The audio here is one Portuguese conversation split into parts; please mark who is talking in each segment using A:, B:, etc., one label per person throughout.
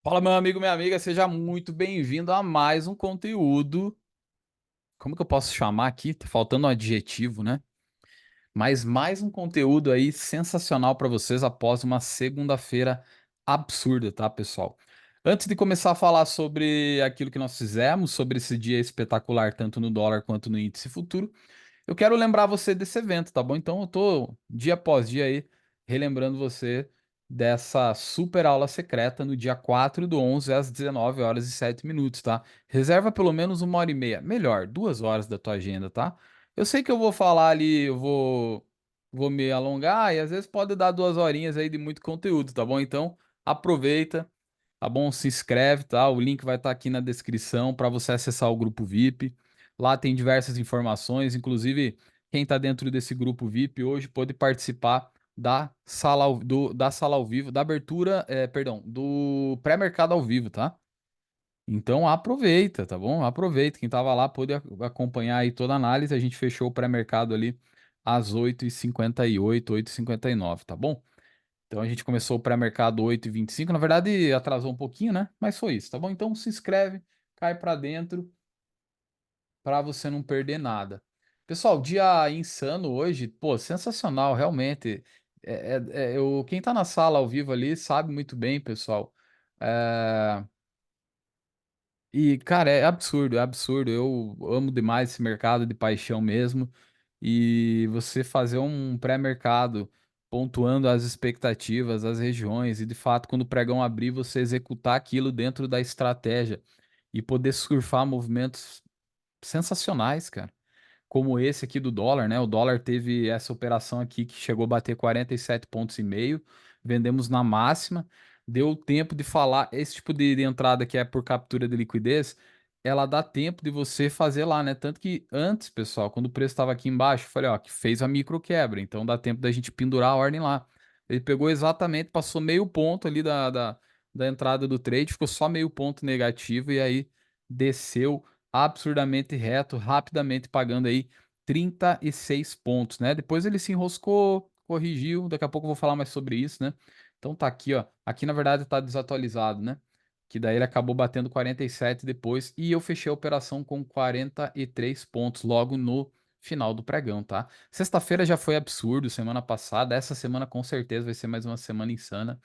A: Fala, meu amigo, minha amiga, seja muito bem-vindo a mais um conteúdo. Como que eu posso chamar aqui? Tá faltando um adjetivo, né? Mas mais um conteúdo aí sensacional para vocês após uma segunda-feira absurda, tá, pessoal? Antes de começar a falar sobre aquilo que nós fizemos, sobre esse dia espetacular, tanto no dólar quanto no índice futuro, eu quero lembrar você desse evento, tá bom? Então eu tô dia após dia aí relembrando você dessa super aula secreta no dia 4/11 às 19 horas e 7 minutos, tá? Reserva pelo menos 1 hora e meia, melhor, 2 horas da tua agenda, tá? Eu sei que eu vou falar ali, vou me alongar e às vezes pode dar 2 horinhas aí de muito conteúdo, tá bom? Então aproveita, tá bom? Se inscreve, tá? O link vai estar aqui na descrição para você acessar o grupo VIP. Lá tem diversas informações, inclusive quem está dentro desse grupo VIP hoje pode participar da sala ao vivo, da abertura, perdão, do pré-mercado ao vivo, tá? Então aproveita, tá bom? Aproveita. Quem estava lá pôde acompanhar aí toda a análise. A gente fechou o pré-mercado ali às 8h58, 8h59, tá bom? Então a gente começou o pré-mercado 8h25. Na verdade, atrasou um pouquinho, né? Mas foi isso, tá bom? Então se inscreve, cai para dentro para você não perder nada. Pessoal, dia insano hoje, pô, sensacional, realmente. Quem tá na sala ao vivo ali sabe muito bem, pessoal. É, E, cara, é absurdo, é absurdo. Eu amo demais esse mercado de paixão mesmo. E você fazer um pré-mercado pontuando as expectativas, as regiões, e de fato, quando o pregão abrir, você executar aquilo dentro da estratégia e poder surfar movimentos sensacionais, cara, como esse aqui do dólar, né? O dólar teve essa operação aqui que chegou a bater 47,5 pontos, vendemos na máxima, deu tempo de falar, esse tipo de entrada que é por captura de liquidez, ela dá tempo de você fazer lá, né? Tanto que antes, pessoal, quando o preço estava aqui embaixo, eu falei, ó, que fez a micro quebra, então dá tempo da gente pendurar a ordem lá. Ele pegou exatamente, passou meio ponto ali da entrada do trade, ficou só meio ponto negativo e aí desceu absurdamente reto, rapidamente pagando aí 36 pontos, né? Depois ele se enroscou, corrigiu, daqui a pouco eu vou falar mais sobre isso, né? Então tá aqui, ó. Aqui na verdade tá desatualizado, né? Que daí ele acabou batendo 47 depois e eu fechei a operação com 43 pontos logo no final do pregão, tá? Sexta-feira já foi absurdo, semana passada, essa semana com certeza vai ser mais uma semana insana.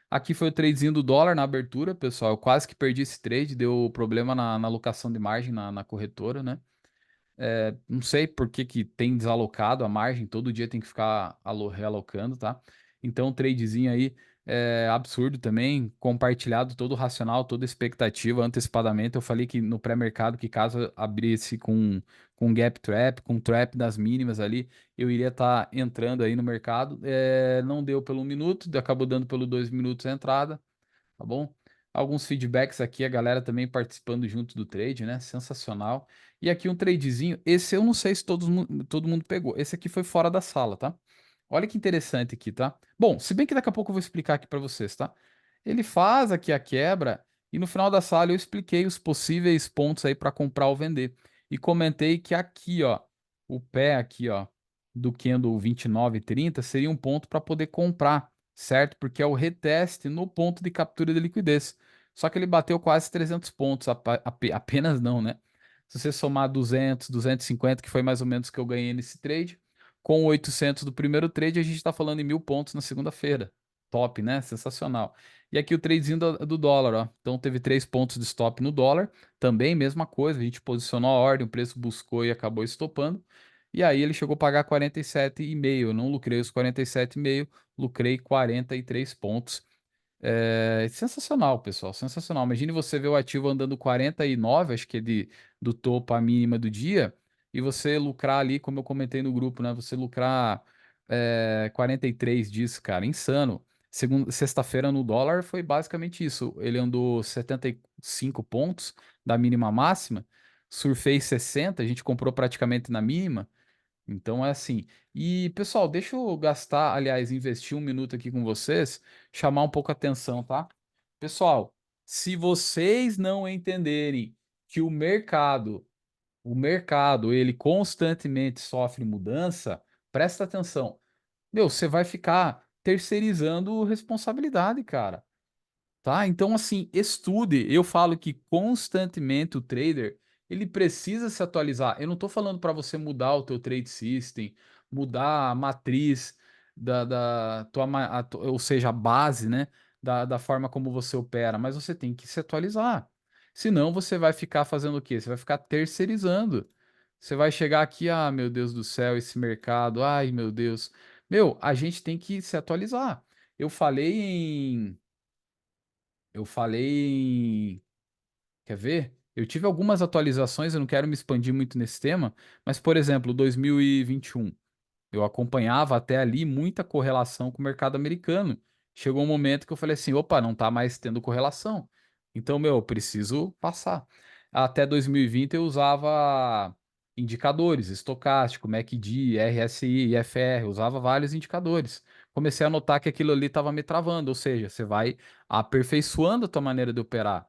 A: Aqui foi o tradezinho do dólar na abertura, pessoal. Eu quase que perdi esse trade, deu problema na alocação de margem na corretora, né? Não sei por que que tem desalocado a margem, todo dia tem que ficar realocando, tá? Então, o tradezinho aí é absurdo também, compartilhado todo o racional, toda a expectativa antecipadamente. Eu falei que no pré-mercado, que caso abrisse com gap trap, com trap das mínimas ali, eu iria estar entrando aí no mercado. Não deu pelo 1 minuto, acabou dando pelo 2 minutos a entrada, tá bom? Alguns feedbacks aqui, a galera também participando junto do trade, né? Sensacional. E aqui um tradezinho, esse eu não sei se todo mundo pegou. Esse aqui foi fora da sala, tá? Olha que interessante aqui, tá? Bom, se bem que daqui a pouco eu vou explicar aqui para vocês, tá? Ele faz aqui a quebra e no final da sala eu expliquei os possíveis pontos aí para comprar ou vender. E comentei que aqui, ó, o pé aqui, ó, do candle 29,30 seria um ponto para poder comprar, certo? Porque é o reteste no ponto de captura de liquidez. Só que ele bateu quase 300 pontos, apenas não, né? Se você somar 200, 250, que foi mais ou menos o que eu ganhei nesse trade, com 800 do primeiro trade, a gente está falando em 1.000 pontos na segunda-feira. Top, né? Sensacional. E aqui o tradezinho do dólar, ó. Então teve 3 pontos de stop no dólar. Também mesma coisa, a gente posicionou a ordem, o preço buscou e acabou estopando. E aí ele chegou a pagar 47,5. Eu não lucrei os 47,5, lucrei 43 pontos. Sensacional, pessoal, sensacional. Imagine você ver o ativo andando 49, acho que é do topo à mínima do dia, e você lucrar ali, como eu comentei no grupo, né? Você lucrar 43 disso, cara, insano. Sexta-feira no dólar foi basicamente isso. Ele andou 75 pontos da mínima à máxima, surfei 60, a gente comprou praticamente na mínima. Então é assim. E pessoal, deixa eu gastar, aliás, investir 1 minuto aqui com vocês, chamar um pouco a atenção, tá? Pessoal, se vocês não entenderem que o mercado, ele constantemente sofre mudança, presta atenção. Meu, você vai ficar terceirizando responsabilidade, cara. Tá? Então, assim, estude. Eu falo que constantemente o trader, ele precisa se atualizar. Eu não estou falando para você mudar o teu trade system, mudar a matriz da tua, ou seja, a base, né, da forma como você opera, mas você tem que se atualizar. Senão você vai ficar fazendo o quê? Você vai ficar terceirizando. Você vai chegar aqui, ah, meu Deus do céu, esse mercado, ai, meu Deus. Meu, a gente tem que se atualizar. Eu falei em eu falei em. Quer ver? Eu tive algumas atualizações, eu não quero me expandir muito nesse tema, mas, por exemplo, 2021. Eu acompanhava até ali muita correlação com o mercado americano. Chegou um momento que eu falei assim: opa, não tá mais tendo correlação. Então, meu, eu preciso passar. Até 2020 eu usava indicadores, estocástico, MACD, RSI, IFR, eu usava vários indicadores. Comecei a notar que aquilo ali estava me travando, ou seja, você vai aperfeiçoando a tua maneira de operar.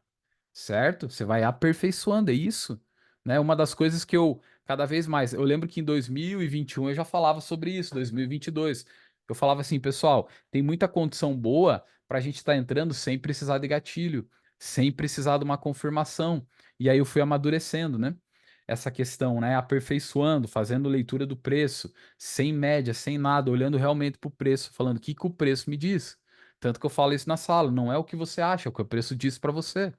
A: Certo? Você vai aperfeiçoando, é isso, né? Uma das coisas que eu cada vez mais, eu lembro que em 2021 eu já falava sobre isso, 2022. Eu falava assim, pessoal, tem muita condição boa para a gente estar entrando sem precisar de gatilho, sem precisar de uma confirmação. E aí eu fui amadurecendo, né? Essa questão, né? Aperfeiçoando, fazendo leitura do preço, sem média, sem nada, olhando realmente para o preço, falando o que que o preço me diz. Tanto que eu falo isso na sala, não é o que você acha, é o que o preço diz para você.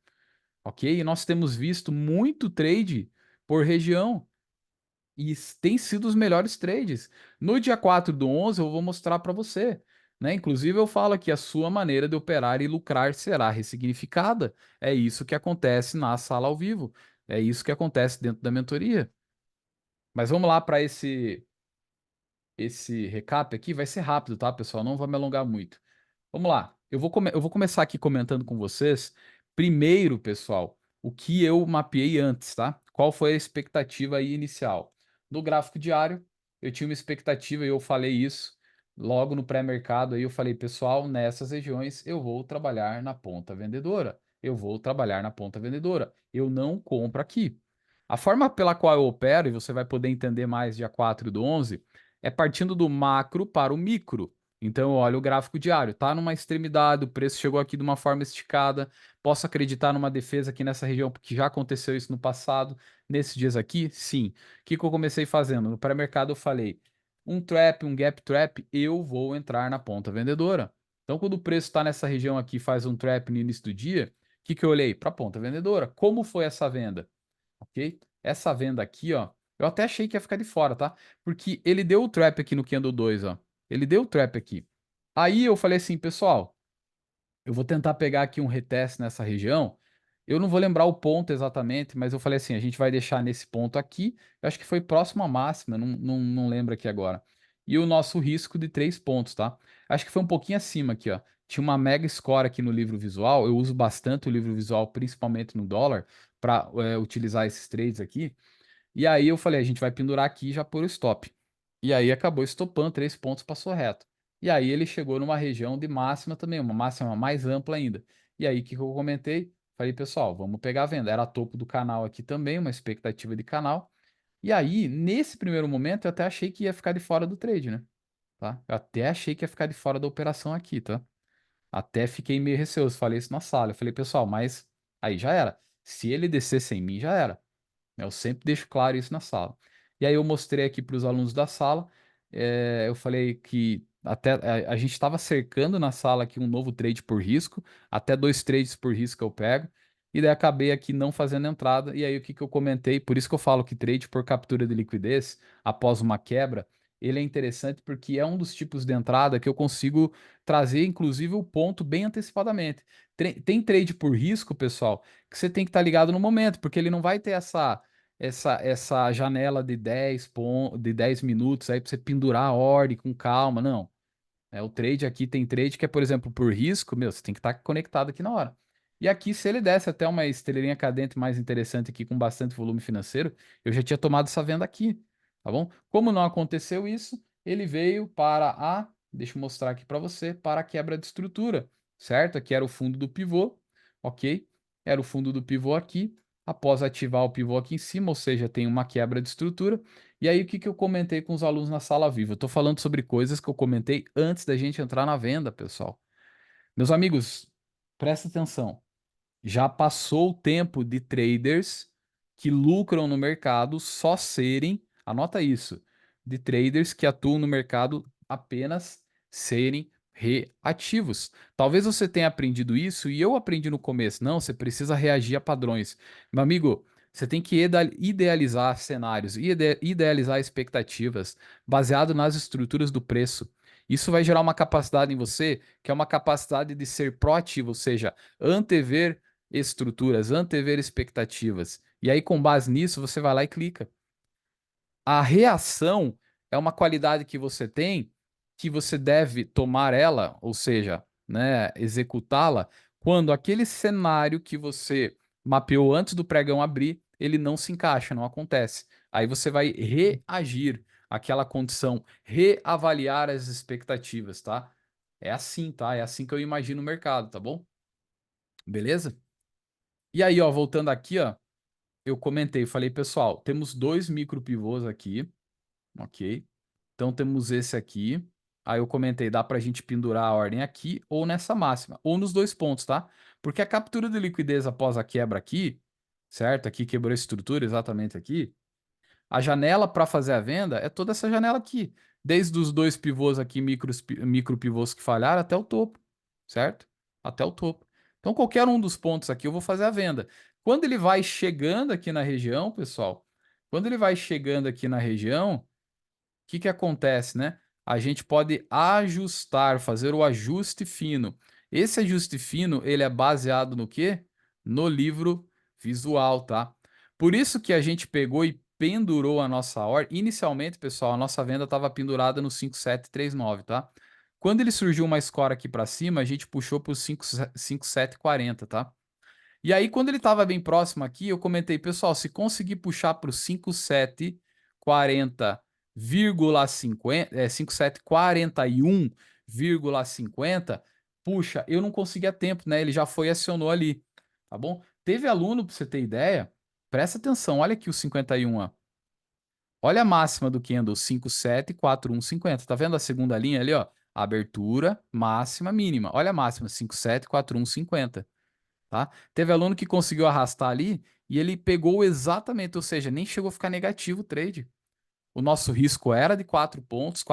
A: Ok? E nós temos visto muito trade por região e tem sido os melhores trades. No dia 4 do 11 eu vou mostrar para você, né? Inclusive eu falo que a sua maneira de operar e lucrar será ressignificada. É isso que acontece na sala ao vivo. É isso que acontece dentro da mentoria. Mas vamos lá para esse recap aqui, vai ser rápido, tá, pessoal? Não vou me alongar muito. Vamos lá. Eu vou começar aqui comentando com vocês. Primeiro, pessoal, o que eu mapeei antes, tá? Qual foi a expectativa aí inicial? No gráfico diário, eu tinha uma expectativa e eu falei isso logo no pré-mercado. Aí eu falei, pessoal, nessas regiões eu vou trabalhar na ponta vendedora. Eu vou trabalhar na ponta vendedora. Eu não compro aqui. A forma pela qual eu opero, e você vai poder entender mais dia 4 do 11, é partindo do macro para o micro. Então, olha o gráfico diário, tá numa extremidade, o preço chegou aqui de uma forma esticada. Posso acreditar numa defesa aqui nessa região, porque já aconteceu isso no passado. Nesses dias aqui, sim. O que que eu comecei fazendo? No pré-mercado eu falei, um trap, um gap trap, eu vou entrar na ponta vendedora. Então, quando o preço está nessa região aqui, faz um trap no início do dia, o que que eu olhei? Para a ponta vendedora. Como foi essa venda? Ok? Essa venda aqui, ó, eu até achei que ia ficar de fora, tá? Porque ele deu o trap aqui no Candle 2, ó. Ele deu o trap aqui. Aí eu falei assim, pessoal, eu vou tentar pegar aqui um reteste nessa região. Eu não vou lembrar o ponto exatamente, mas eu falei assim, a gente vai deixar nesse ponto aqui. Eu acho que foi próximo à máxima, não lembro aqui agora. E o nosso risco de 3 pontos, tá? Acho que foi um pouquinho acima aqui, ó. Tinha uma mega score aqui no livro visual. Eu uso bastante o livro visual, principalmente no dólar, para utilizar esses trades aqui. E aí eu falei, a gente vai pendurar aqui e já pôr o stop. E aí acabou estopando, 3 pontos, passou reto. E aí ele chegou numa região de máxima também, uma máxima mais ampla ainda. E aí o que que eu comentei? Falei, pessoal, vamos pegar a venda. Era topo do canal aqui também, uma expectativa de canal. E aí, nesse primeiro momento, eu até achei que ia ficar de fora do trade, né? Tá? Eu até achei que ia ficar de fora da operação aqui, tá? Até fiquei meio receoso, falei isso na sala. Eu falei, pessoal, mas aí já era. Se ele descesse em mim, já era. Eu sempre deixo claro isso na sala. E aí eu mostrei aqui para os alunos da sala, eu falei que até a gente estava cercando na sala aqui um novo trade por risco, até 2 trades por risco eu pego, e daí acabei aqui não fazendo entrada, e aí o que que eu comentei, por isso que eu falo que trade por captura de liquidez, após uma quebra, ele é interessante porque é um dos tipos de entrada que eu consigo trazer, inclusive, o ponto bem antecipadamente. Tem trade por risco, pessoal, que você tem que estar ligado no momento, porque ele não vai ter essa janela de 10 minutos aí para você pendurar a ordem com calma, não. O trade aqui tem trade que é, por exemplo, por risco, meu, você tem que estar conectado aqui na hora. E aqui, se ele desse até uma estrelinha cadente mais interessante aqui com bastante volume financeiro, eu já tinha tomado essa venda aqui, tá bom? Como não aconteceu isso, ele veio para deixa eu mostrar aqui para você, para a quebra de estrutura, certo? Aqui era o fundo do pivô, ok? Era o fundo do pivô aqui. Após ativar o pivô aqui em cima, ou seja, tem uma quebra de estrutura. E aí, o que que eu comentei com os alunos na sala viva? Eu estou falando sobre coisas que eu comentei antes da gente entrar na venda, pessoal. Meus amigos, presta atenção. Já passou o tempo de traders que lucram no mercado só serem, anota isso, de traders que atuam no mercado apenas serem reativos. Talvez você tenha aprendido isso e eu aprendi no começo. Não, você precisa reagir a padrões. Meu amigo, você tem que idealizar cenários, idealizar expectativas baseado nas estruturas do preço. Isso vai gerar uma capacidade em você, que é uma capacidade de ser proativo, ou seja, antever estruturas, antever expectativas. E aí, com base nisso, você vai lá e clica. A reação é uma qualidade que você tem, que você deve tomar ela, ou seja, né, executá-la, quando aquele cenário que você mapeou antes do pregão abrir, ele não se encaixa, não acontece. Aí você vai reagir àquela condição, reavaliar as expectativas, tá? É assim, tá? É assim que eu imagino o mercado, tá bom? Beleza? E aí, ó, voltando aqui, ó, eu comentei, falei, pessoal, temos dois micro pivôs aqui, ok? Então temos esse aqui. Aí eu comentei, dá para a gente pendurar a ordem aqui ou nessa máxima, ou nos dois pontos, tá? Porque a captura de liquidez após a quebra aqui, certo? Aqui quebrou a estrutura exatamente aqui. A janela para fazer a venda é toda essa janela aqui, desde os dois pivôs aqui, micro pivôs que falharam, até o topo, certo? Até o topo. Então, qualquer um dos pontos aqui eu vou fazer a venda. Quando ele vai chegando aqui na região, pessoal, quando ele vai chegando aqui na região, que acontece, né? A gente pode ajustar, fazer o ajuste fino. Esse ajuste fino, ele é baseado no quê? No livro visual, tá? Por isso que a gente pegou e pendurou a nossa ordem. Inicialmente, pessoal, a nossa venda estava pendurada no 5739, tá? Quando ele surgiu uma score aqui para cima, a gente puxou para o 5740, tá? E aí, quando ele estava bem próximo aqui, eu comentei, pessoal, se conseguir puxar para o 5740,50, 5741,50, puxa, eu não consegui a tempo, né? Ele já foi e acionou ali, tá bom? Teve aluno, para você ter ideia, presta atenção, olha aqui o 51, ó. Olha a máxima do candle, 5741,50. Tá vendo a segunda linha ali, ó? Abertura, máxima, mínima. Olha a máxima, 5741,50. Tá? Teve aluno que conseguiu arrastar ali e ele pegou exatamente, ou seja, nem chegou a ficar negativo o trade. O nosso risco era de 4 pontos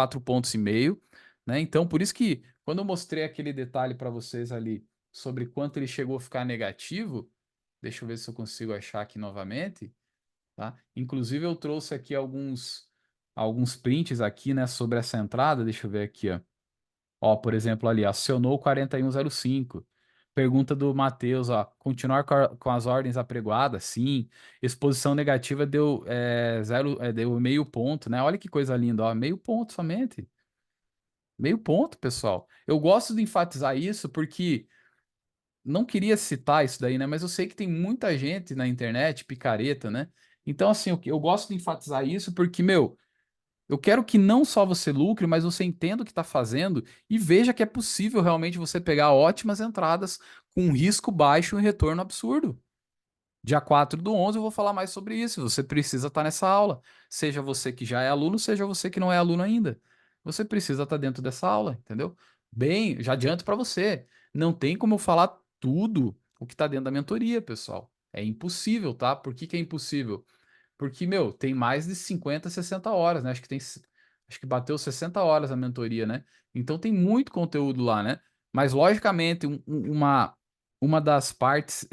A: e meio, né? Então, por isso que quando eu mostrei aquele detalhe para vocês ali sobre quanto ele chegou a ficar negativo, deixa eu ver se eu consigo achar aqui novamente, tá? Inclusive eu trouxe aqui alguns prints aqui, né, sobre essa entrada, deixa eu ver aqui, ó. Ó, por exemplo, ali, acionou o 4105. Pergunta do Matheus, ó, continuar com as ordens apregoadas? Sim. Exposição negativa deu, deu meio ponto, né? Olha que coisa linda, ó, meio ponto somente. Meio ponto, pessoal. Eu gosto de enfatizar isso porque não queria citar isso daí, né? Mas eu sei que tem muita gente na internet, picareta, né? Então, assim, eu gosto de enfatizar isso porque, meu, eu quero que não só você lucre, mas você entenda o que está fazendo e veja que é possível realmente você pegar ótimas entradas com um risco baixo e um retorno absurdo. Dia 4/11 eu vou falar mais sobre isso. Você precisa estar nessa aula. Seja você que já é aluno, seja você que não é aluno ainda. Você precisa estar dentro dessa aula, entendeu? Bem, já adianto para você. Não tem como eu falar tudo o que está dentro da mentoria, pessoal. É impossível, tá? Por que que é impossível? Porque, meu, tem mais de 50, 60 horas, né? Acho que bateu 60 horas a mentoria, né? Então tem muito conteúdo lá, né? Mas, logicamente, uma das partes.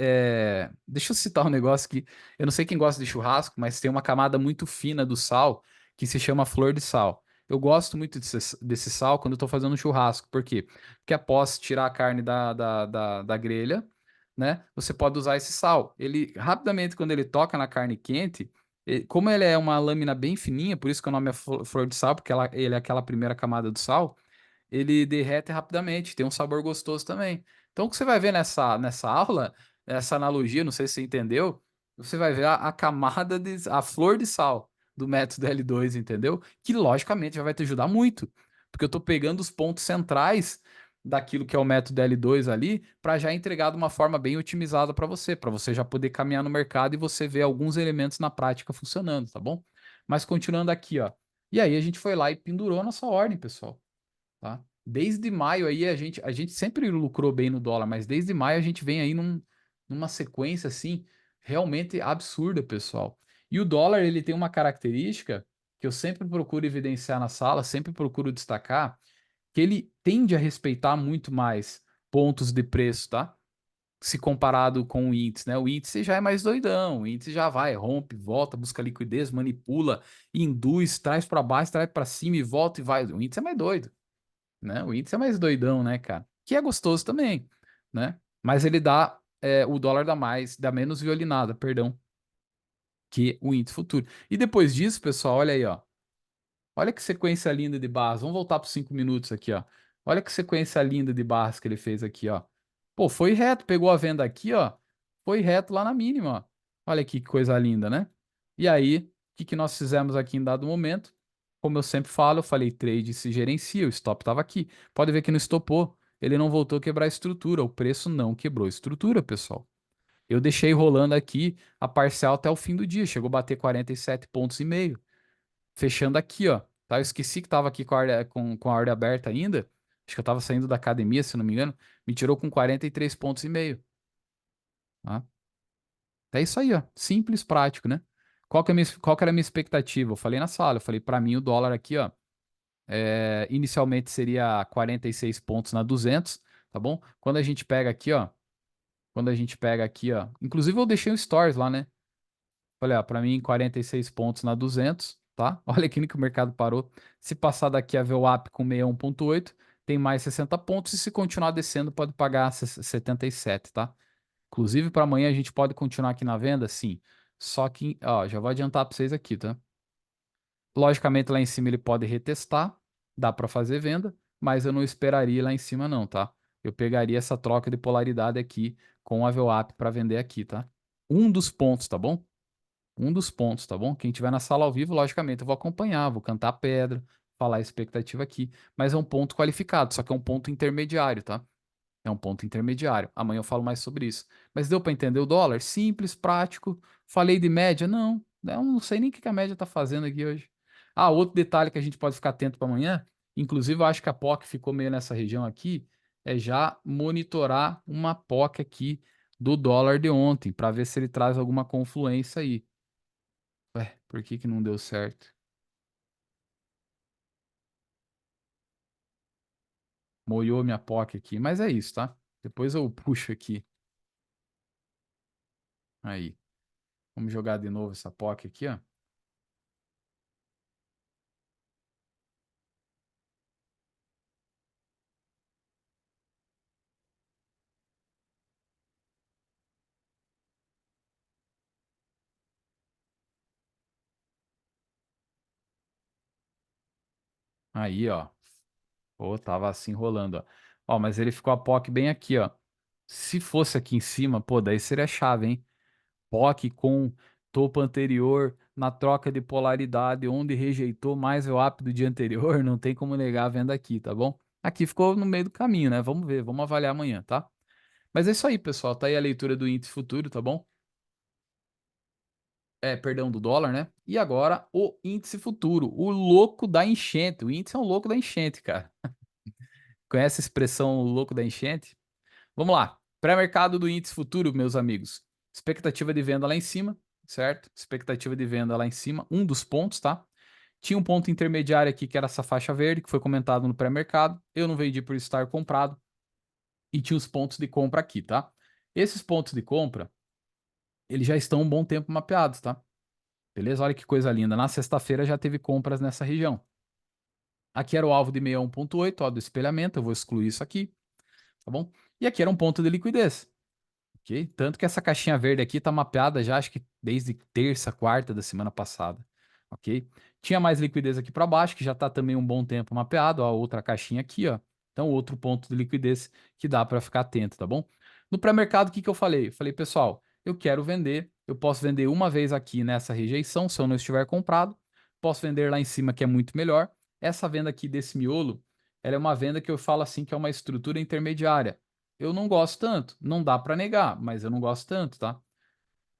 A: Deixa eu citar um negócio que eu não sei quem gosta de churrasco, mas tem uma camada muito fina do sal que se chama flor de sal. Eu gosto muito desse sal quando eu tô fazendo churrasco. Por quê? Porque após tirar a carne da grelha, né? Você pode usar esse sal. Ele, rapidamente, quando ele toca na carne quente. Como ele é uma lâmina bem fininha, por isso que o nome é flor de sal, porque ele é aquela primeira camada do sal, ele derrete rapidamente, tem um sabor gostoso também. Então, o que você vai ver nessa aula, essa analogia, não sei se você entendeu, você vai ver a camada a flor de sal do método L2, entendeu? Que logicamente já vai te ajudar muito, porque eu estou pegando os pontos centrais daquilo que é o método L2 ali, para já entregar de uma forma bem otimizada para você já poder caminhar no mercado e você ver alguns elementos na prática funcionando, tá bom? Mas continuando aqui, ó. E aí a gente foi lá e pendurou a nossa ordem, pessoal, tá? Desde maio aí a gente sempre lucrou bem no dólar, mas desde maio a gente vem aí numa sequência assim realmente absurda, pessoal. E o dólar ele tem uma característica que eu sempre procuro evidenciar na sala, sempre procuro destacar, que ele tende a respeitar muito mais pontos de preço, tá? Se comparado com o índice, né? O índice já é mais doidão, o índice já vai, rompe, volta, busca liquidez, manipula, induz, traz para baixo, traz para cima e volta e vai. O índice é mais doido, né? O índice é mais doidão, né, cara? Que é gostoso também, né? Mas ele dá, o dólar dá mais, dá menos violinada, perdão, que o índice futuro. E depois disso, pessoal, olha aí, ó. Olha que sequência linda de barras. Vamos voltar para 5 minutos aqui, ó. Olha que sequência linda de barras que ele fez aqui, ó. Pô, foi reto, pegou a venda aqui, ó. Foi reto lá na mínima, ó. Olha aqui que coisa linda, né? E aí, o que que nós fizemos aqui em dado momento? Como eu sempre falo, eu falei trade se gerencia, o stop estava aqui. Pode ver que não estopou. Ele não voltou a quebrar a estrutura. O preço não quebrou a estrutura, pessoal. Eu deixei rolando aqui a parcial até o fim do dia. Chegou a bater 47 pontos e meio. Fechando aqui, ó. Tá? Eu esqueci que tava aqui com a ordem aberta ainda. Acho que eu tava saindo da academia, se não me engano. Me tirou com 43 pontos e meio. Tá? É isso aí, ó. Simples, prático, né? Qual que era a minha expectativa? Eu falei na sala, eu falei, para mim o dólar aqui, ó, inicialmente seria 46 pontos na 200, tá bom? Quando a gente pega aqui, ó, quando a gente pega aqui, ó, inclusive eu deixei um stories lá, né? Olha, para mim 46 pontos na 200, tá? Olha aqui no que o mercado parou. Se passar daqui a VWAP com 61,8, tem mais 60 pontos e se continuar descendo pode pagar 77, tá? Inclusive para amanhã a gente pode continuar aqui na venda, sim. Só que, ó, já vou adiantar para vocês aqui, tá? Logicamente lá em cima ele pode retestar, dá para fazer venda, mas eu não esperaria lá em cima não, tá? Eu pegaria essa troca de polaridade aqui com a VWAP para vender aqui, tá? Um dos pontos, tá bom? Um dos pontos, tá bom? Quem tiver na sala ao vivo, logicamente, eu vou acompanhar, vou cantar pedra, falar a expectativa aqui, mas é um ponto qualificado, só que é um ponto intermediário, tá? É um ponto intermediário. Amanhã eu falo mais sobre isso. Mas deu para entender o dólar? Simples, prático. Falei de média? Não. Eu não sei nem o que que a média está fazendo aqui hoje. Ah, outro detalhe que a gente pode ficar atento para amanhã, inclusive eu acho que a POC ficou meio nessa região aqui, é já monitorar uma POC aqui do dólar de ontem, para ver se ele traz alguma confluência aí. Ué, por que que não deu certo? Moiou minha POC aqui, mas é isso, tá? Depois eu puxo aqui. Aí. Vamos jogar de novo essa POC aqui, ó. Aí, ó. Pô, tava assim rolando, ó. Ó, mas ele ficou a POC bem aqui, ó. Se fosse aqui em cima, pô, daí seria chave, hein? POC com topo anterior na troca de polaridade, onde rejeitou mais o up do dia anterior, não tem como negar a venda aqui, tá bom? Aqui ficou no meio do caminho, né? Vamos ver, vamos avaliar amanhã, tá? Mas é isso aí, pessoal. Tá aí a leitura do índice futuro, tá bom? Perdão, do dólar, né? E agora o índice futuro, o louco da enchente. O índice é um louco da enchente, cara. Conhece a expressão louco da enchente? Vamos lá. Pré-mercado do índice futuro, meus amigos. Expectativa de venda lá em cima, certo? Expectativa de venda lá em cima, um dos pontos, tá? Tinha um ponto intermediário aqui que era essa faixa verde, que foi comentado no pré-mercado. Eu não vendi por estar comprado. E tinha os pontos de compra aqui, tá? Esses pontos de compra, eles já estão um bom tempo mapeados, tá? Beleza? Olha que coisa linda. Na sexta-feira já teve compras nessa região. Aqui era o alvo de 61,8, ó, do espelhamento. Eu vou excluir isso aqui, tá bom? E aqui era um ponto de liquidez. Ok? Tanto que essa caixinha verde aqui tá mapeada já, acho que desde terça, quarta da semana passada. Ok? Tinha mais liquidez aqui para baixo, que já tá também um bom tempo mapeado. Ó, a outra caixinha aqui, ó. Então, outro ponto de liquidez que dá para ficar atento, tá bom? No pré-mercado, o que que eu falei? Eu falei, pessoal, eu quero vender. Eu posso vender uma vez aqui nessa rejeição, se eu não estiver comprado. Posso vender lá em cima, que é muito melhor. Essa venda aqui desse miolo, ela é uma venda que eu falo assim que é uma estrutura intermediária. Eu não gosto tanto. Não dá para negar, mas eu não gosto tanto, tá?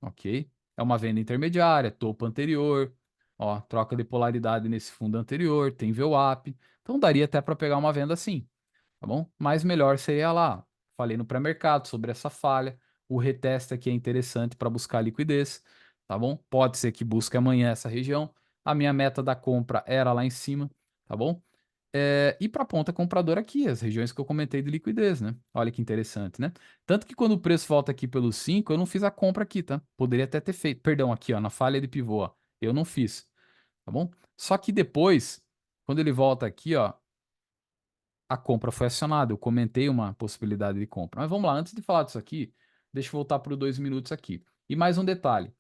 A: Ok? É uma venda intermediária, topo anterior, ó, troca de polaridade nesse fundo anterior, tem VWAP. Então daria até para pegar uma venda assim. tá bom? Mas melhor você ir lá. Falei no pré-mercado sobre essa falha. O reteste aqui é interessante para buscar liquidez, tá bom? Pode ser que busque amanhã essa região. A minha meta da compra era lá em cima, tá bom? E para a ponta compradora aqui, as regiões que eu comentei de liquidez, né? Olha que interessante, né? Tanto que quando o preço volta aqui pelos 5, eu não fiz a compra aqui, tá? Poderia até ter feito. Perdão, aqui, ó, na falha de pivô, ó. Eu não fiz, tá bom? Só que depois, quando ele volta aqui, ó, a compra foi acionada. Eu comentei uma possibilidade de compra. Mas vamos lá, antes de falar disso aqui, deixa eu voltar para os 2 minutos aqui. E mais um detalhe.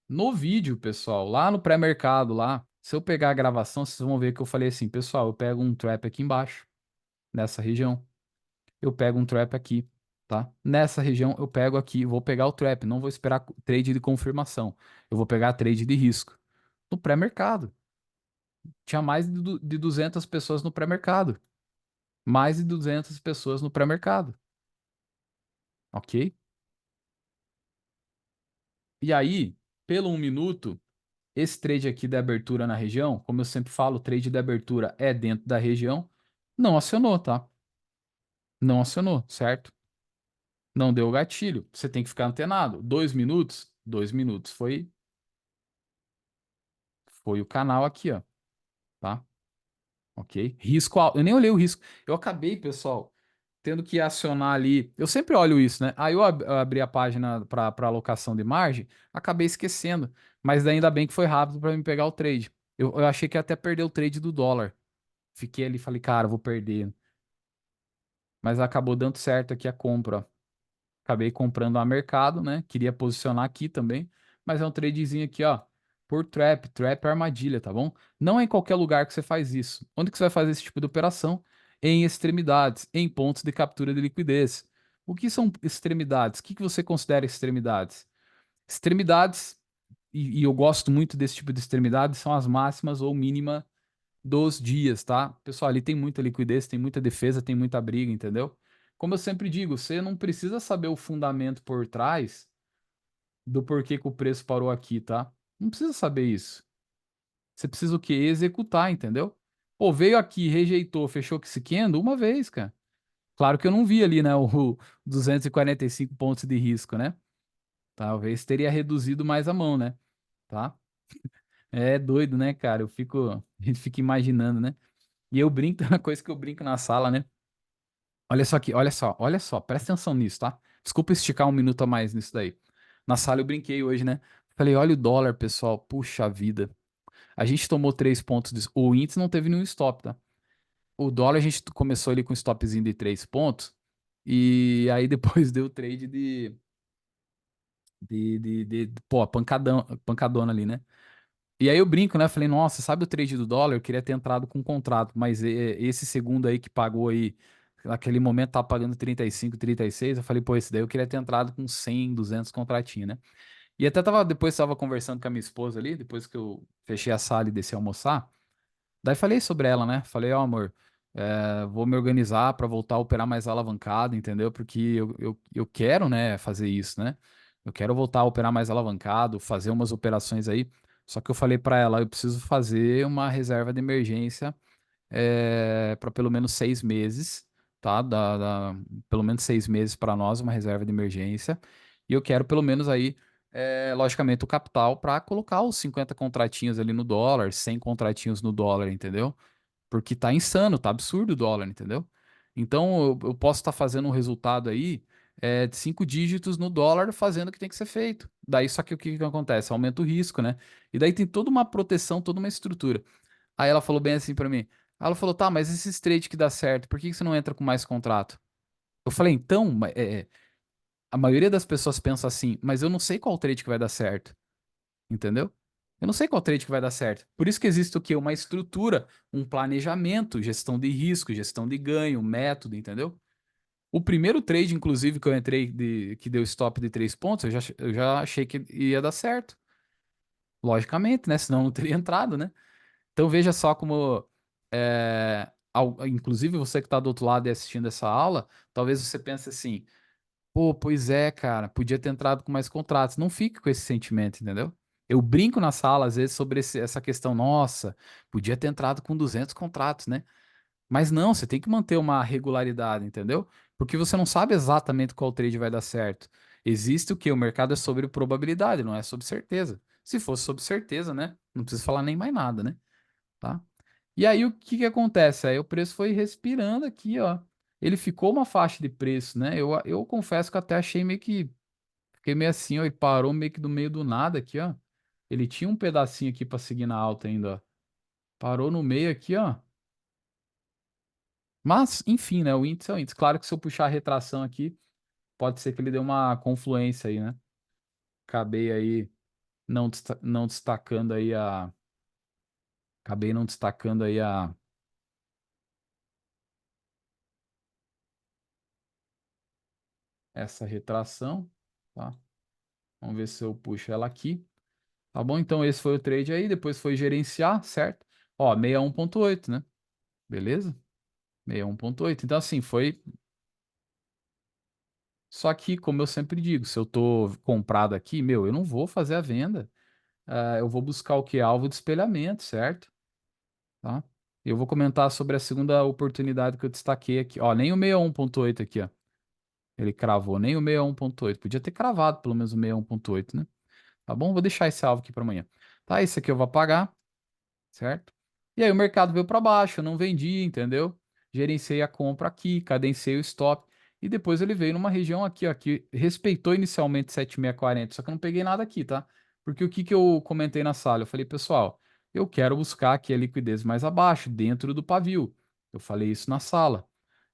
A: No vídeo, pessoal, lá no pré-mercado, lá, se eu pegar a gravação, vocês vão ver que eu falei assim, pessoal, eu pego um trap aqui embaixo, nessa região. Eu pego um trap aqui, tá? Nessa região, eu pego aqui, vou pegar o trap, não vou esperar trade de confirmação. Eu vou pegar trade de risco. No pré-mercado. Tinha mais de 200 pessoas no pré-mercado. Mais de 200 pessoas no pré-mercado. Ok? E aí, pelo 1 minuto, esse trade aqui da abertura na região, como eu sempre falo, o trade de abertura é dentro da região, não acionou, tá? Não acionou, certo? Não deu o gatilho. Você tem que ficar antenado. 2 minutos? 2 minutos. Foi o canal aqui, ó, tá? Ok? Risco alto. Eu nem olhei o risco. Eu acabei, pessoal, tendo que acionar ali. Eu sempre olho isso, né? Aí eu abri a página para alocação de margem, acabei esquecendo. Mas ainda bem que foi rápido para me pegar o trade. Eu achei que ia até perder o trade do dólar. Fiquei ali, falei, cara, vou perder. Mas acabou dando certo aqui a compra. Acabei comprando a mercado, né? Queria posicionar aqui também, mas é um tradezinho aqui, ó, por trap. Trap é armadilha, tá bom? Não é em qualquer lugar que você faz isso. Onde que você vai fazer esse tipo de operação? Em extremidades, em pontos de captura de liquidez. O que são extremidades? O que que você considera extremidades? Extremidades, e eu gosto muito desse tipo de extremidades, são as máximas ou mínima dos dias, tá? Pessoal, ali tem muita liquidez, tem muita defesa, tem muita briga, entendeu? Como eu sempre digo, você não precisa saber o fundamento por trás do porquê que o preço parou aqui, tá? Não precisa saber isso. Você precisa o quê? Executar, entendeu? Pô, veio aqui, rejeitou, fechou que se quendo uma vez, cara. Claro que eu não vi ali, né, o 245 pontos de risco, né? Talvez teria reduzido mais a mão, né? Tá? É doido, né, cara? A gente fica imaginando, né? E eu brinco, é uma coisa que eu brinco na sala, né? Olha só aqui, olha só, presta atenção nisso, tá? Desculpa esticar 1 minuto a mais nisso daí. Na sala eu brinquei hoje, né? Falei, olha o dólar, pessoal, puxa vida. A gente tomou 3 pontos, o índice não teve nenhum stop, tá? O dólar a gente começou ali com um stopzinho de 3 pontos, e aí depois deu trade pô, pancadona ali, né? E aí eu brinco, né? Falei, nossa, sabe o trade do dólar? Eu queria ter entrado com um contrato, mas esse segundo aí que pagou aí, naquele momento tava pagando 35, 36, eu falei, pô, esse daí eu queria ter entrado com 100, 200 contratinho, né? E até depois tava conversando com a minha esposa ali, depois que eu fechei a sala e desci a almoçar, daí falei sobre ela, né? Falei, ó, amor, vou me organizar para voltar a operar mais alavancado, entendeu? Porque eu quero, né, fazer isso, né? Eu quero voltar a operar mais alavancado, fazer umas operações aí. Só que eu falei para ela, eu preciso fazer uma reserva de emergência para pelo menos 6 meses, tá? Pelo menos 6 meses para nós, uma reserva de emergência. E eu quero pelo menos aí, logicamente, o capital para colocar os 50 contratinhos ali no dólar, 100 contratinhos no dólar, entendeu? Porque tá insano, tá absurdo o dólar, entendeu? Então eu posso estar fazendo um resultado aí de 5 dígitos no dólar fazendo o que tem que ser feito. Daí só que o que que acontece? Aumenta o risco, né? E daí tem toda uma proteção, toda uma estrutura. Aí ela falou bem assim pra mim. Ela falou, tá, mas esses trades que dá certo, por que que você não entra com mais contrato? Eu falei, então, a maioria das pessoas pensa assim, mas eu não sei qual trade que vai dar certo. Entendeu? Eu não sei qual trade que vai dar certo. Por isso que existe o quê? Uma estrutura, um planejamento, gestão de risco, gestão de ganho, método, entendeu? O primeiro trade, inclusive, que eu entrei que deu stop de 3 pontos, eu já achei que ia dar certo. Logicamente, né? Senão eu não teria entrado, né? Então veja só como, inclusive você que está do outro lado e assistindo essa aula, talvez você pense assim, pô, pois é, cara, podia ter entrado com mais contratos. Não fique com esse sentimento, entendeu? Eu brinco na sala, às vezes, sobre essa questão, nossa, podia ter entrado com 200 contratos, né? Mas não, você tem que manter uma regularidade, entendeu? Porque você não sabe exatamente qual trade vai dar certo. Existe o quê? O mercado é sobre probabilidade, não é sobre certeza. Se fosse sobre certeza, né? Não precisa falar nem mais nada, né? Tá? E aí o que que acontece? Aí o preço foi respirando aqui, ó. Ele ficou uma faixa de preço, né? Eu confesso que até achei meio que. Fiquei meio assim, ó. Ele parou meio que do meio do nada aqui, ó. Ele tinha um pedacinho aqui para seguir na alta ainda, ó. Parou no meio aqui, ó. Mas, enfim, né? O índice é o índice. Claro que se eu puxar a retração aqui, pode ser que ele dê uma confluência aí, né? Acabei aí não destacando aí a. Acabei não destacando aí essa retração, tá? Vamos ver se eu puxo ela aqui. Tá bom? Então esse foi o trade aí, depois foi gerenciar, certo? Ó, 61,8, né? Beleza? 61,8. Então assim, foi. Só que, como eu sempre digo, se eu tô comprado aqui, meu, eu não vou fazer a venda. Eu vou buscar o que? Alvo de espelhamento, certo? Tá? Eu vou comentar sobre a segunda oportunidade que eu destaquei aqui. Ó, nem o 61,8 aqui, ó. Ele cravou, nem o 61,8. Podia ter cravado pelo menos o 61,8, né? Tá bom? Vou deixar esse alvo aqui para amanhã. Tá, esse aqui eu vou apagar, certo? E aí o mercado veio para baixo, eu não vendi, entendeu? Gerenciei a compra aqui, cadenciei o stop e depois ele veio numa região aqui, ó, que respeitou inicialmente 7.640, só que eu não peguei nada aqui, tá? Porque o que que eu comentei na sala? Eu falei, pessoal, eu quero buscar aqui a liquidez mais abaixo, dentro do pavio. Eu falei isso na sala.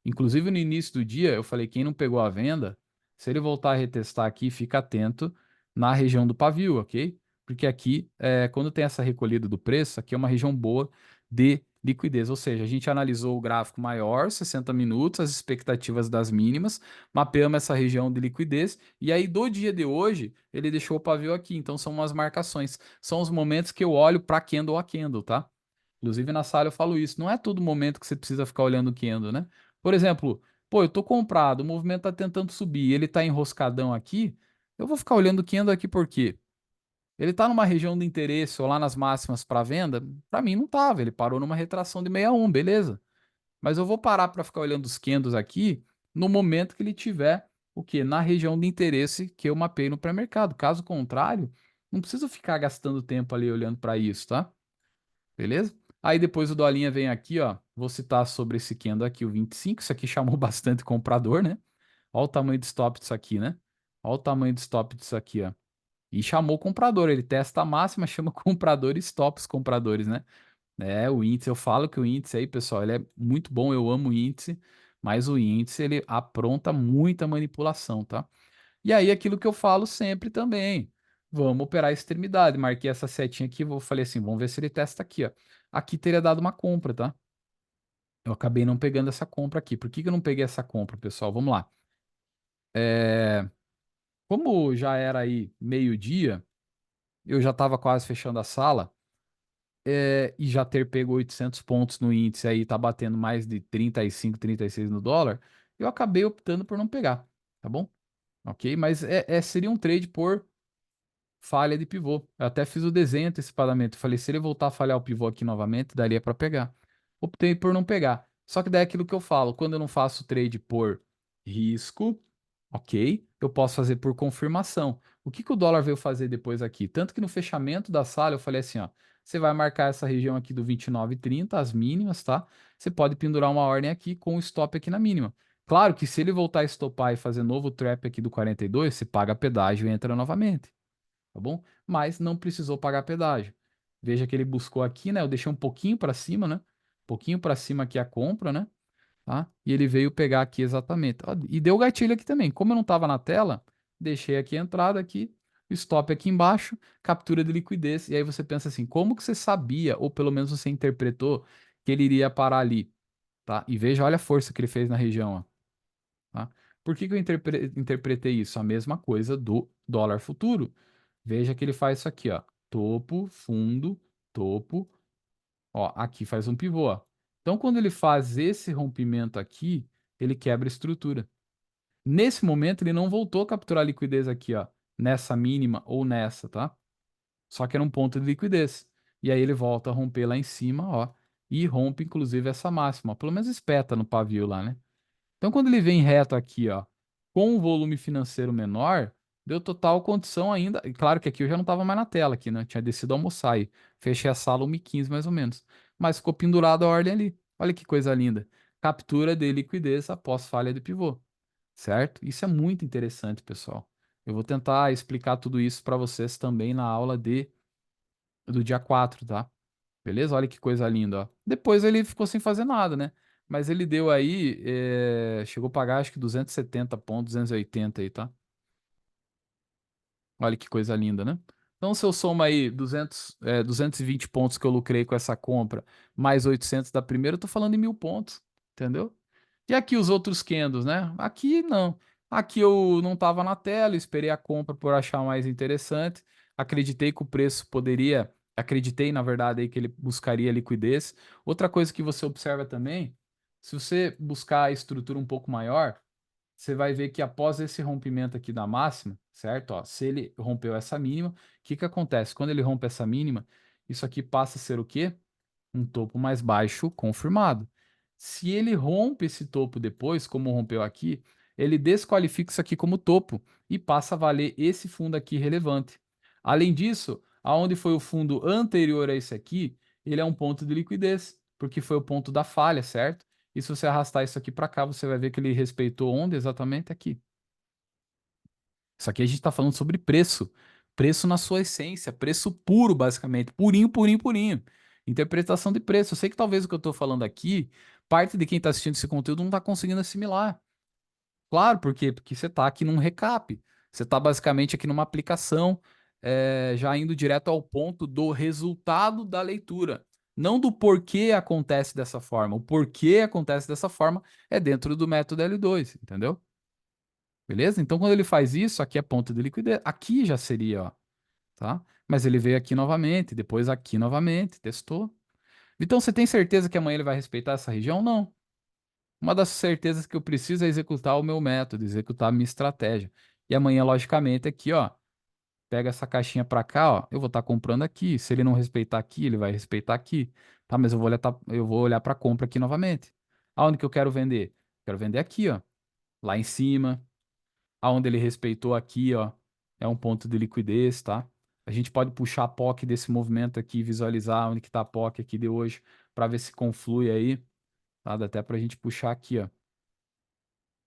A: Inclusive no início do dia, eu falei, quem não pegou a venda, se ele voltar a retestar aqui, fica atento na região do pavio, ok? Porque aqui, quando tem essa recolhida do preço, aqui é uma região boa de liquidez, ou seja, a gente analisou o gráfico maior, 60 minutos, as expectativas das mínimas, mapeamos essa região de liquidez, e aí do dia de hoje, ele deixou o pavio aqui, então são umas marcações, são os momentos que eu olho para candle a candle, tá? Inclusive na sala eu falo isso, não é todo momento que você precisa ficar olhando o candle, né? Por exemplo, pô, eu tô comprado, o movimento tá tentando subir, ele tá enroscadão aqui, eu vou ficar olhando o candle aqui por quê? Ele está numa região de interesse ou lá nas máximas para venda? Para mim não estava, ele parou numa retração de 61, beleza. Mas eu vou parar para ficar olhando os candles aqui no momento que ele tiver o quê? Na região de interesse que eu mapei no pré-mercado. Caso contrário, não preciso ficar gastando tempo ali olhando para isso, tá? Beleza? Aí depois o Dolinha vem aqui, ó. Vou citar sobre esse candle aqui, o 25. Isso aqui chamou bastante comprador, né? Olha o tamanho do stop disso aqui, né? Olha o tamanho do stop disso aqui, ó. E chamou o comprador, ele testa a máxima, chama o comprador e stop os compradores, né? O índice, eu falo que o índice aí, pessoal, ele é muito bom, eu amo o índice, mas o índice, ele apronta muita manipulação, tá? E aí, aquilo que eu falo sempre também, vamos operar a extremidade, marquei essa setinha aqui, falei assim, vamos ver se ele testa aqui, ó. Aqui teria dado uma compra, tá? Eu acabei não pegando essa compra aqui. Por que que eu não peguei essa compra, pessoal? Vamos lá. É, Como já era aí meio-dia, eu já estava quase fechando a sala, e já ter pego 800 pontos no índice aí, tá batendo mais de 35, 36 no dólar, eu acabei optando por não pegar, tá bom? Ok? Mas seria um trade por falha de pivô. Eu até fiz o desenho antecipadamente. Falei, se ele voltar a falhar o pivô aqui novamente, daria para pegar. Optei por não pegar. Só que daí é aquilo que eu falo, quando eu não faço trade por risco, ok, eu posso fazer por confirmação. O que que o dólar veio fazer depois aqui? Tanto que no fechamento da sala eu falei assim, ó, você vai marcar essa região aqui do 29,30, as mínimas, tá? Você pode pendurar uma ordem aqui com o stop aqui na mínima. Claro que se ele voltar a estopar e fazer novo trap aqui do 42, você paga pedágio e entra novamente, tá bom? Mas não precisou pagar pedágio. Veja que ele buscou aqui, né? Eu deixei um pouquinho para cima, né? Um pouquinho para cima aqui a compra, né? Tá? E ele veio pegar aqui exatamente. Ó, e deu gatilho aqui também. Como eu não estava na tela, deixei aqui a entrada aqui, o stop aqui embaixo, captura de liquidez. E aí você pensa assim, como que você sabia, ou pelo menos você interpretou, que ele iria parar ali, tá? E veja, olha a força que ele fez na região, ó, tá? Por que que eu interpretei isso? A mesma coisa do dólar futuro. Veja que ele faz isso aqui, ó. Topo, fundo, topo. Ó, aqui faz um pivô, ó. Então, quando ele faz esse rompimento aqui, ele quebra a estrutura. Nesse momento, ele não voltou a capturar liquidez aqui, ó. Nessa mínima ou nessa, tá? Só que era um ponto de liquidez. E aí ele volta a romper lá em cima, ó. e rompe, inclusive, essa máxima. Pelo menos espeta no pavio lá, né? Então, quando ele vem reto aqui, ó, com um volume financeiro menor, deu total condição ainda. E claro que aqui eu já não estava mais na tela aqui, né? Eu tinha descido a almoçar aí. Fechei a sala 1h15 mais ou menos. Mas ficou pendurado a ordem ali. Olha que coisa linda. Captura de liquidez após falha de pivô, certo? Isso é muito interessante, pessoal. Eu vou tentar explicar tudo isso para vocês também na aula do dia 4, tá? Beleza? Olha que coisa linda, ó. Depois ele ficou sem fazer nada, né? Mas ele deu aí, chegou a pagar acho que 270 pontos, 280 aí, tá? Olha que coisa linda, né? Então, se eu soma aí 220 pontos que eu lucrei com essa compra, mais 800 da primeira, eu tô falando em 1.000 pontos, entendeu? E aqui os outros candles, né? Aqui não. Aqui eu não estava na tela, esperei a compra por achar mais interessante. Acreditei que o preço poderia, acreditei na verdade aí que ele buscaria liquidez. Outra coisa que você observa também, se você buscar a estrutura um pouco maior, você vai ver que após esse rompimento aqui da máxima, certo? Ó, se ele rompeu essa mínima, o que que acontece? Quando ele rompe essa mínima, isso aqui passa a ser o quê? Um topo mais baixo confirmado. Se ele rompe esse topo depois, como rompeu aqui, ele desqualifica isso aqui como topo e passa a valer esse fundo aqui relevante. Além disso, aonde foi o fundo anterior a esse aqui, ele é um ponto de liquidez, porque foi o ponto da falha, certo? E se você arrastar isso aqui para cá, você vai ver que ele respeitou onde exatamente aqui. Isso aqui a gente está falando sobre preço. Preço na sua essência, preço puro, basicamente. Purinho, purinho, purinho. Interpretação de preço. Eu sei que talvez o que eu estou falando aqui, parte de quem está assistindo esse conteúdo não está conseguindo assimilar. Claro, por quê? Porque você está aqui num recap. Você está basicamente aqui numa aplicação, já indo direto ao ponto do resultado da leitura. Não do porquê acontece dessa forma. O porquê acontece dessa forma é dentro do método L2, entendeu? Beleza? Então, quando ele faz isso, aqui é ponto de liquidez. Aqui já seria, ó, tá? Mas ele veio aqui novamente, depois aqui novamente, testou. Então, você tem certeza que amanhã ele vai respeitar essa região? Não. Uma das certezas que eu preciso é executar o meu método, executar a minha estratégia. E amanhã, logicamente, aqui, ó, pega essa caixinha para cá, ó, eu vou estar comprando aqui. Se ele não respeitar aqui, ele vai respeitar aqui, tá? Mas eu vou olhar para compra aqui novamente. Aonde que eu quero vender? Quero vender aqui, ó, lá em cima. Aonde ele respeitou aqui, ó, é um ponto de liquidez, tá? A gente pode puxar a POC desse movimento aqui, visualizar onde que tá a POC aqui de hoje, para ver se conflui aí, tá? Dá até pra gente puxar aqui, ó.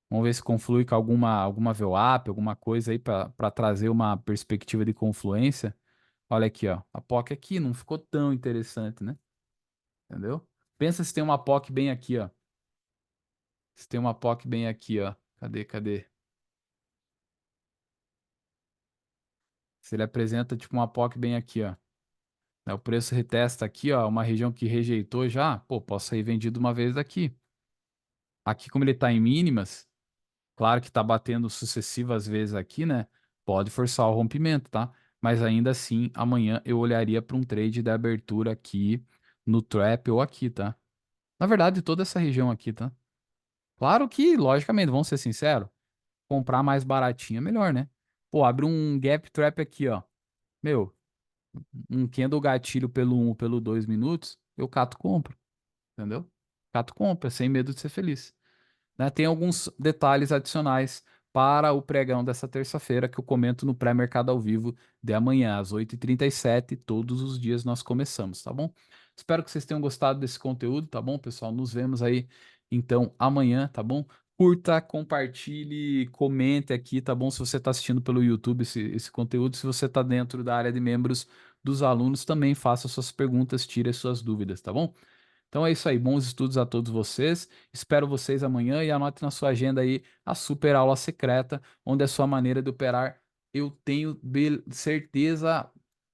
A: Vamos ver se conflui com alguma VWAP, alguma coisa aí para trazer uma perspectiva de confluência. Olha aqui, ó. A POC aqui não ficou tão interessante, né? Entendeu? Pensa se tem uma POC bem aqui, ó. Se tem uma POC bem aqui, ó. Cadê, cadê? Se ele apresenta tipo uma POC bem aqui, ó. Né, o preço retesta aqui, ó, uma região que rejeitou já, pô, posso sair vendido uma vez daqui. Aqui, como ele está em mínimas, claro que está batendo sucessivas vezes aqui, né? Pode forçar o rompimento, tá? Mas ainda assim, amanhã eu olharia para um trade da abertura aqui no trap ou aqui, tá? Na verdade, toda essa região aqui, tá? Claro que, logicamente, vamos ser sinceros, comprar mais baratinho é melhor, né? Pô, abre um gap trap aqui, ó. Meu, um candle gatilho pelo 1, pelo 2 minutos, eu cato compro. Entendeu? Cato compra, sem medo de ser feliz. Né? Tem alguns detalhes adicionais para o pregão dessa terça-feira que eu comento no pré-mercado ao vivo de amanhã, às 8h37. Todos os dias nós começamos, tá bom? Espero que vocês tenham gostado desse conteúdo, tá bom, pessoal? Nos vemos aí, então, amanhã, tá bom? Curta, compartilhe, comente aqui, tá bom? Se você está assistindo pelo YouTube esse conteúdo, se você está dentro da área de membros dos alunos, também faça suas perguntas, tire as suas dúvidas, tá bom? Então é isso aí, bons estudos a todos vocês. Espero vocês amanhã e anote na sua agenda aí a super aula secreta, onde a sua maneira de operar, eu tenho certeza,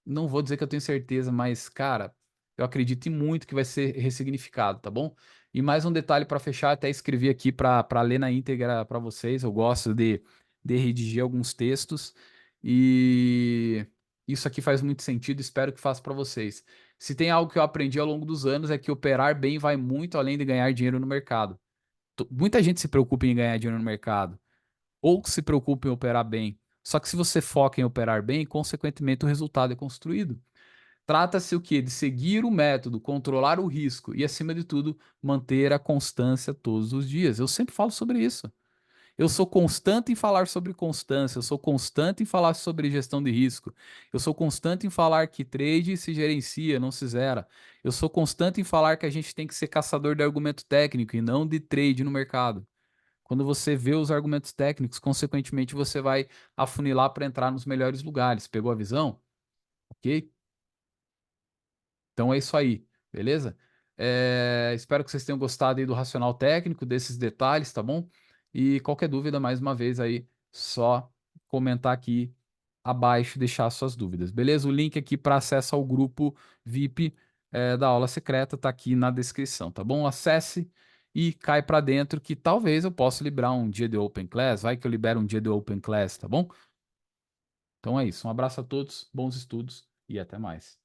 A: não vou dizer que eu tenho certeza, mas cara, eu acredito muito que vai ser ressignificado, tá bom? E mais um detalhe para fechar, até escrevi aqui para ler na íntegra para vocês. Eu gosto de redigir alguns textos e isso aqui faz muito sentido, espero que faça para vocês. Se tem algo que eu aprendi ao longo dos anos é que operar bem vai muito além de ganhar dinheiro no mercado. Muita gente se preocupa em ganhar dinheiro no mercado, ou se preocupa em operar bem. Só que se você foca em operar bem, consequentemente o resultado é construído. Trata-se o quê? De seguir o método, controlar o risco e, acima de tudo, manter a constância todos os dias. Eu sempre falo sobre isso. Eu sou constante em falar sobre constância, eu sou constante em falar sobre gestão de risco, eu sou constante em falar que trade se gerencia, não se zera. Eu sou constante em falar que a gente tem que ser caçador de argumento técnico e não de trade no mercado. Quando você vê os argumentos técnicos, consequentemente você vai afunilar para entrar nos melhores lugares. Pegou a visão? Ok? Então é isso aí, beleza? Espero que vocês tenham gostado aí do racional técnico, desses detalhes, tá bom? E qualquer dúvida, mais uma vez aí, só comentar aqui abaixo e deixar suas dúvidas, beleza? O link aqui para acesso ao grupo VIP da aula secreta tá aqui na descrição, tá bom? Acesse e cai para dentro que talvez eu possa liberar um dia de Open Class, vai que eu libero um dia de Open Class, tá bom? Então é isso, um abraço a todos, bons estudos e até mais.